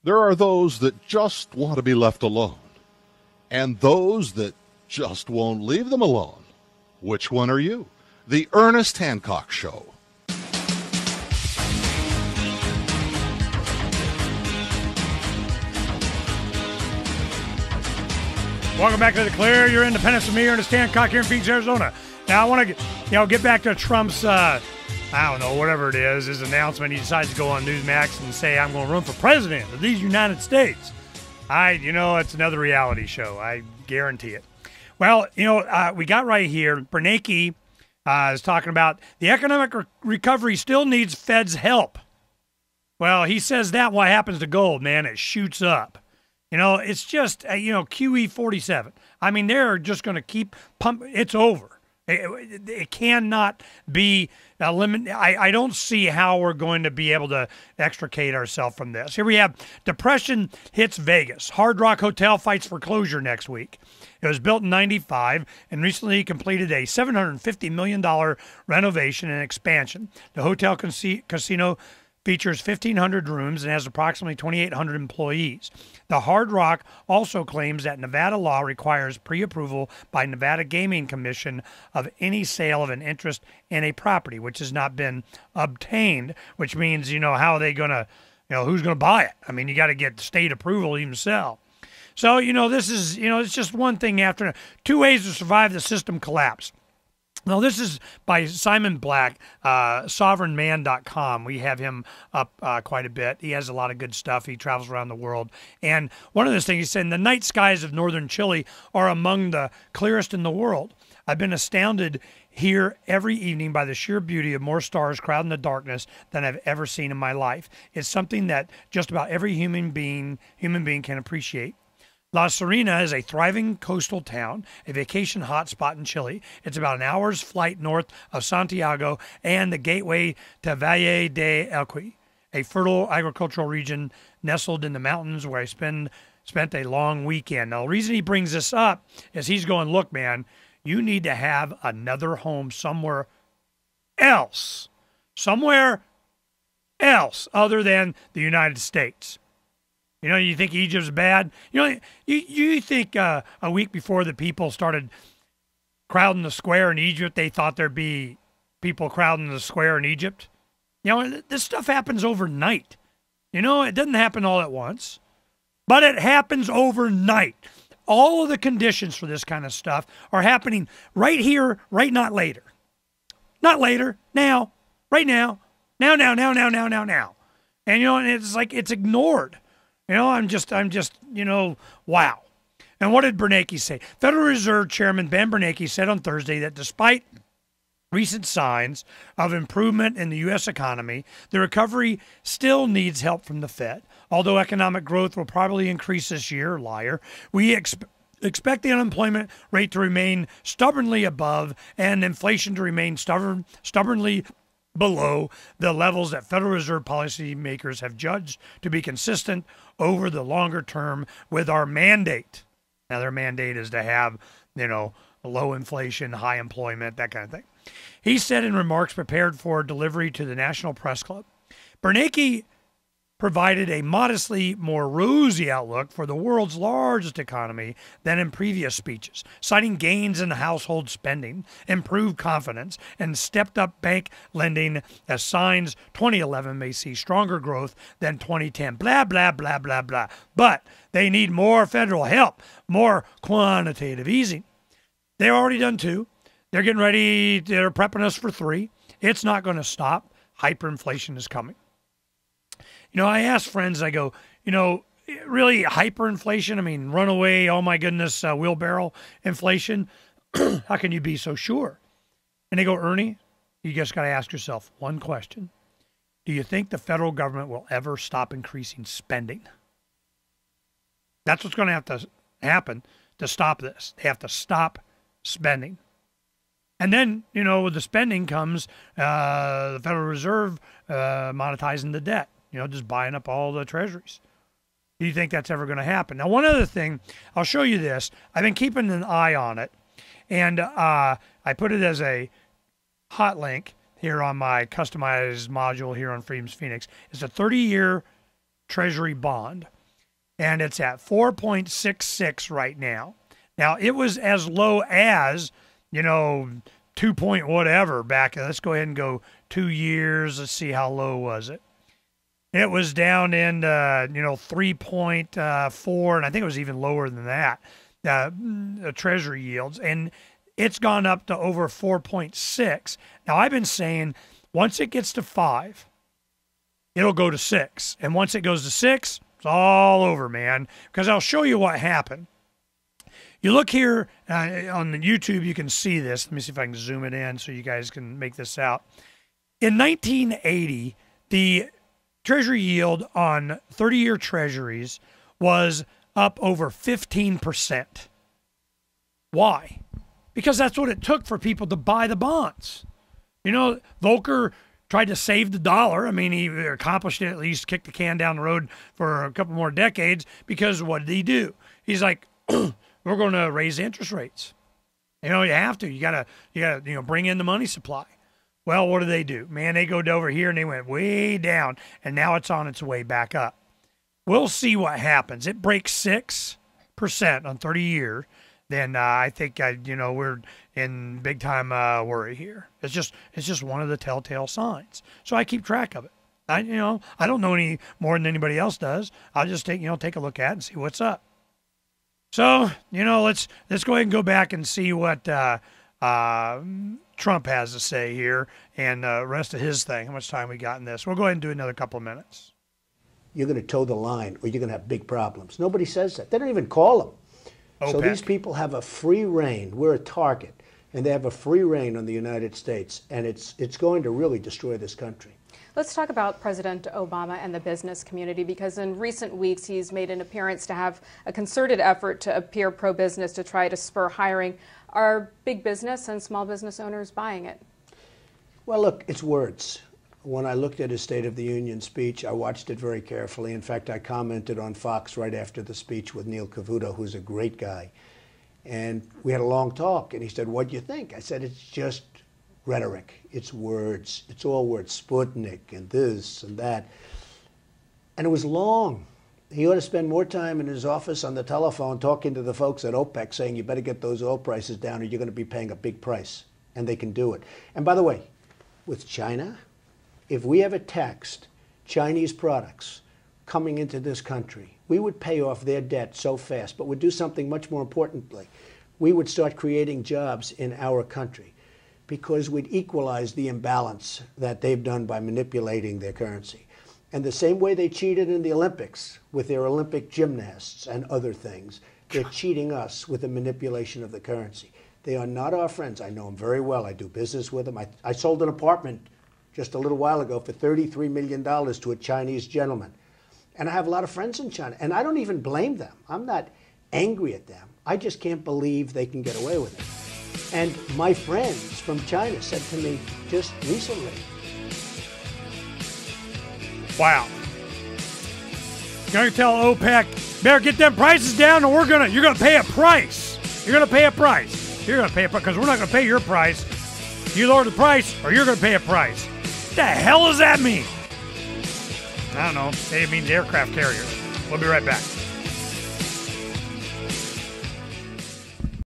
There are those that just want to be left alone, and those that just won't leave them alone. Which one are you? The Ernest Hancock Show. Welcome back to The Clear. Your Independence with me, Ernest Hancock, here in Phoenix, Arizona. Now, I want to get back to Trump's, I don't know, whatever it is, his announcement. He decides to go on Newsmax and say, I'm going to run for president of these United States. It's another reality show. I guarantee it. Well, we got right here, Bernanke is talking about the economic recovery still needs Fed's help. Well, he says that what happens to gold, man, it shoots up. It's just, QE 47. I mean, they're just going to keep pumping. It's over. It cannot be eliminated. I don't see how we're going to be able to extricate ourselves from this. Here we have depression hits Vegas. Hard Rock Hotel fights for closure next week. It was built in 95 and recently completed a $750 million renovation and expansion. The hotel casino features 1,500 rooms and has approximately 2,800 employees. The Hard Rock also claims that Nevada law requires pre-approval by Nevada Gaming Commission of any sale of an interest in a property, which has not been obtained, which means, how are they going to, who's going to buy it? I mean, you got to get state approval to even sell. So, this is, it's just one thing after another. 2 ways to survive the system collapse. Now, this is by Simon Black, sovereignman.com. We have him up quite a bit. He has a lot of good stuff. He travels around the world. And one of those things he said, the night skies of northern Chile are among the clearest in the world. I've been astounded here every evening by the sheer beauty of more stars crowding the darkness than I've ever seen in my life. It's something that just about every human being can appreciate. La Serena is a thriving coastal town, a vacation hotspot in Chile. It's about an hour's flight north of Santiago and the gateway to Valle de Elqui, a fertile agricultural region nestled in the mountains where I spent a long weekend. Now, the reason he brings this up is he's going, look, man, you need to have another home somewhere else other than the United States. You think Egypt's bad? You think a week before the people started crowding the square in Egypt, they thought there'd be people crowding the square in Egypt? This stuff happens overnight. It doesn't happen all at once, but it happens overnight. All of the conditions for this kind of stuff are happening right here, not later. Not later, now, right now, now. And, it's like it's ignored. I'm just, wow. And what did Bernanke say? Federal Reserve Chairman Ben Bernanke said on Thursday that despite recent signs of improvement in the U.S. economy, the recovery still needs help from the Fed. Although economic growth will probably increase this year, liar, we expect the unemployment rate to remain stubbornly above and inflation to remain stubbornly below the levels that Federal Reserve policymakers have judged to be consistent over the longer term with our mandate. Now, their mandate is to have, low inflation, high employment, that kind of thing. He said in remarks prepared for delivery to the National Press Club, Bernanke provided a modestly more rosy outlook for the world's largest economy than in previous speeches, citing gains in household spending, improved confidence, and stepped-up bank lending as signs 2011 may see stronger growth than 2010. Blah, blah, blah, blah, blah. But they need more federal help, more quantitative easing. They've already done 2. They're getting ready. They're prepping us for 3. It's not going to stop. Hyperinflation is coming. I ask friends, I go, really hyperinflation? I mean, runaway, oh my goodness, wheelbarrow inflation? How can you be so sure? And they go, Ernie, you just got to ask yourself one question. Do you think the federal government will ever stop increasing spending? That's what's going to have to happen to stop this. They have to stop spending. And then, with the spending comes the Federal Reserve monetizing the debt. Just buying up all the treasuries. Do you think that's ever going to happen? Now, one other thing, I'll show you this. I've been keeping an eye on it, and I put it as a hot link here on my customized module here on Freedom's Phoenix. It's a 30-year Treasury bond, and it's at 4.66 right now. Now, it was as low as, 2 point whatever back. Let's go ahead and go 2 years. Let's see, how low was it? It was down in, 3.4, and I think it was even lower than that, Treasury yields. And it's gone up to over 4.6. Now, I've been saying once it gets to 5, it'll go to 6. And once it goes to 6, it's all over, man, because I'll show you what happened. You look here on the YouTube, you can see this. Let me see if I can zoom it in so you guys can make this out. In 1980, the Treasury yield on 30-year Treasuries was up over 15%. Why? Because that's what it took for people to buy the bonds. Volcker tried to save the dollar. I mean, he accomplished it, at least kicked the can down the road for a couple more decades, because what did he do? He's like, we're going to raise interest rates. You have to. You gotta, bring in the money supply. Well, what do? Man, they go over here and they went way down, and now it's on its way back up. We'll see what happens. It breaks 6% on 30 years, then I think we're in big time worry here. It's just one of the telltale signs. So I keep track of it. I don't know any more than anybody else does. I'll just take a look at it and see what's up. So, let's go ahead and go back and see what Trump has to say here and the rest of his thing. How much time we got in this? We'll go ahead and do another couple of minutes. You're going to toe the line or you're going to have big problems. Nobody says that. They don't even call them. OPEC. So these people have a free reign. We're a target. And they have a free reign on the United States. And it's going to really destroy this country. Let's talk about President Obama and the business community, because in recent weeks he's made an appearance to have a concerted effort to appear pro-business to try to spur hiring. Are big business and small business owners buying it? Well, look, it's words. When I looked at his State of the Union speech, I watched it very carefully. In fact, I commented on Fox right after the speech with Neil Cavuto, who's a great guy. And we had a long talk, and he said, "What do you think?" I said, "It's just rhetoric. It's words. It's all words. Sputnik and this and that." And it was long. He ought to spend more time in his office on the telephone talking to the folks at OPEC saying, you better get those oil prices down or you're going to be paying a big price. And they can do it. And by the way, with China, if we ever taxed Chinese products coming into this country, we would pay off their debt so fast, but would do something much more importantly. We would start creating jobs in our country, because we'd equalize the imbalance that they've done by manipulating their currency. And the same way they cheated in the Olympics with their Olympic gymnasts and other things, they're cheating us with the manipulation of the currency. They are not our friends. I know them very well. I do business with them. I sold an apartment just a little while ago for $33 million to a Chinese gentleman. And I have a lot of friends in China, and I don't even blame them. I'm not angry at them. I just can't believe they can get away with it. And my friends from China said to me just recently, wow. You're going to tell OPEC, better get them prices down or you're going to pay a price. You're going to pay a price. You're going to pay a price because we're not going to pay your price. You lower the price or you're going to pay a price. What the hell does that mean? I don't know. Maybe it means aircraft carriers. We'll be right back.